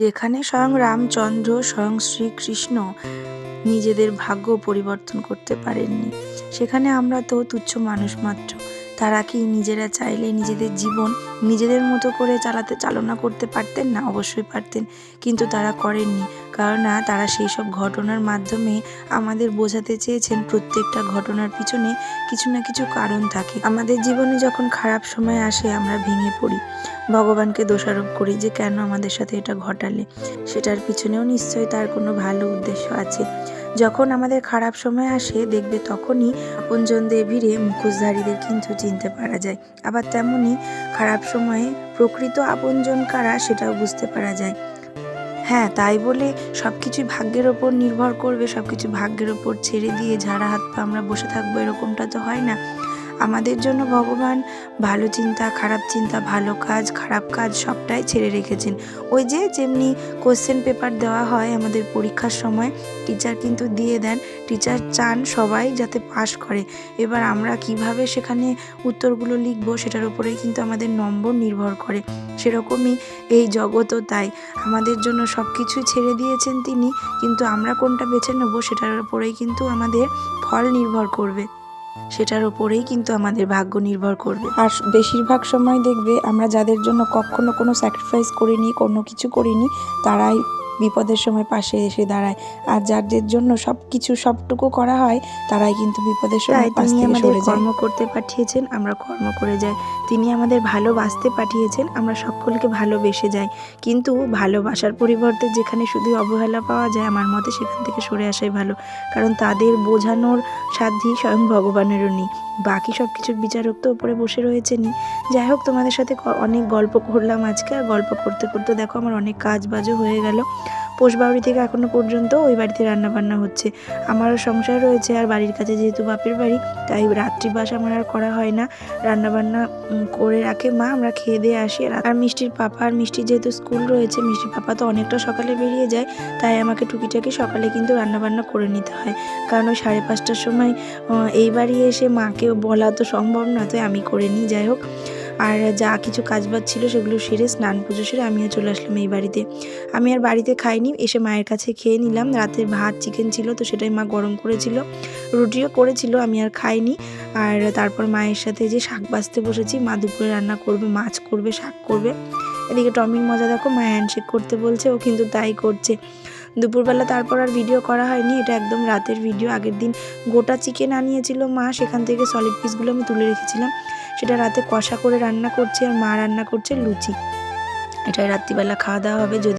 যেখানে স্বয়ং রামচন্দ্র, স্বয়ং শ্রীকৃষ্ণ নিজেদের ভাগ্য পরিবর্তন করতে পারেননি, সেখানে আমরা তো তুচ্ছ মানুষ মাত্র। তারা কি নিজেরা চাইলে নিজেদের জীবন নিজেদের মতো করে চালনা করতে পারতেন না? অবশ্যই পারতেন, কিন্তু তারা করেননি। কারণ তারা সেই সব ঘটনার মাধ্যমে আমাদের বোঝাতে চেয়েছেন প্রত্যেকটা ঘটনার পিছনে কিছু না কিছু কারণ থাকে। আমাদের জীবনে যখন খারাপ সময় আসে আমরা ভেঙে পড়ি, ভগবানকে দোষারোপ করি যে কেন আমাদের সাথে এটা ঘটালে। সেটার পিছনেও নিশ্চয়ই তার কোনো ভালো উদ্দেশ্য আছে। যখন আমাদের খারাপ সময় আসে দেখবে তখনই আপনজনদের ভিড়ে মুখোশধারীদের কিন্তু চিনতে পারা যায়। আবার তেমনই খারাপ সময়ে প্রকৃত আপনজন কারা সেটাও বুঝতে পারা যায়। হ্যাঁ, তাই বলে সব কিছুই ভাগ্যের ওপর নির্ভর করবে, সব কিছু ভাগ্যের ওপর ছেড়ে দিয়ে ঝাড়া হাত পা আমরা বসে থাকবো, এরকমটা তো হয় না। আমাদের জন্য ভগবান ভালো চিন্তা, খারাপ চিন্তা, ভালো কাজ, খারাপ কাজ সবটাই ছেড়ে রেখেছেন। ওই যে যেমনি কোশ্চেন পেপার দেওয়া হয় আমাদের পরীক্ষার সময়, টিচার কিন্তু দিয়ে দেন, টিচার চান সবাই যাতে পাশ করে। এবার আমরা কিভাবে সেখানে উত্তরগুলো লিখব সেটার উপরেই কিন্তু আমাদের নম্বর নির্ভর করে। সেরকমই এই জগৎও তাই, আমাদের জন্য সব কিছুই ছেড়ে দিয়েছেন তিনি, কিন্তু আমরা কোনটা বেছে নেব সেটার উপরেই কিন্তু আমাদের ফল নির্ভর করবে, সেটার উপরেই কিন্তু আমাদের ভাগ্য নির্ভর করবে। আর বেশিরভাগ সময় দেখবে আমরা যাদের জন্য কখনো কোনো স্যাক্রিফাইস করিনি, কোনো কিছু করিনি, তারাই বিপদের সময় পাশে এসে দাঁড়ায়। আর যাদের জন্য সব কিছু সবটুকু করা হয় তারাই কিন্তু বিপদের সময় পাশ থেকে সরে যায়। কর্ম করতে পাঠিয়েছেন, আমরা কর্ম করে যাই। তিনি আমাদের ভালোবাসতে পাঠিয়েছেন, আমরা সকলকে ভালোবেসে যাই। কিন্তু ভালোবাসার পরিবর্তে যেখানে শুধু অবহেলা পাওয়া যায়, আমার মতে সেখান থেকে সরে আসাই ভালো। কারণ তাদের বোঝানোর সাধ্যই স্বয়ং ভগবানেরও নেই। বাকি সব কিছুর বিচারক তো ওপরে বসে রয়েছেনই। যাই হোক, তোমাদের সাথে অনেক গল্প করলাম আজকে, আর গল্প করতে করতে দেখো আমার অনেক কাজ বাজও হয়ে গেল। পোষবাউরি থেকে এখনো পর্যন্ত ওই বাড়িতে রান্নাবান্না হচ্ছে। আমারও সংসার রয়েছে, আর বাড়ির কাছে যেহেতু বাপের বাড়ি, তাই রাত্রিবাস আমার আর করা হয় না। রান্নাবান্না করে রাখে মা, আমরা খেয়ে দিয়ে আসি। আর মিষ্টির পাপা, আর মিষ্টির যেহেতু স্কুল রয়েছে, মিষ্টির পাপা তো অনেকটা সকালে বেরিয়ে যায়, তাই আমাকে টুকিটাকি সকালে কিন্তু রান্নাবান্না করে নিতে হয়। কারণ ওই 5:30টার সময় এই বাড়ি এসে মাকে বলা তো সম্ভব না, তাই আমি করে নিই। যাই হোক, আর যা কিছু কাজবাজ ছিল সেগুলো সেরে স্নান পুজো সেরে আমিও চলে আসলাম এই বাড়িতে। আমি আর বাড়িতে খাইনি, এসে মায়ের কাছে খেয়ে নিলাম। রাতের ভাত চিকেন ছিল, তো সেটাই মা গরম করেছিল, রুটিও করেছিল, আমি আর খাইনি। আর তারপর মায়ের সাথে যে শাক বাছতে বসেছি, মা দুপুরে রান্না করবে, মাছ করবে, শাক করবে। এদিকে টমির মজা দেখো, মা হ্যান্ডশেক করতে বলছে, ও কিন্তু তাই করছে। দুপুরবেলা তারপর আর ভিডিও করা হয়নি, এটা একদম রাতের ভিডিও। আগের দিন গোটা চিকেন আনিয়েছিল মা, সেখান থেকে সলিড পিসগুলো আমি তুলে রেখেছিলাম, সেটা রাতে কষা করে রান্না করছি, আর মা রান্না করছে লুচি। এটাই রাত্রিবেলা খাওয়া দাওয়া হবে। যদি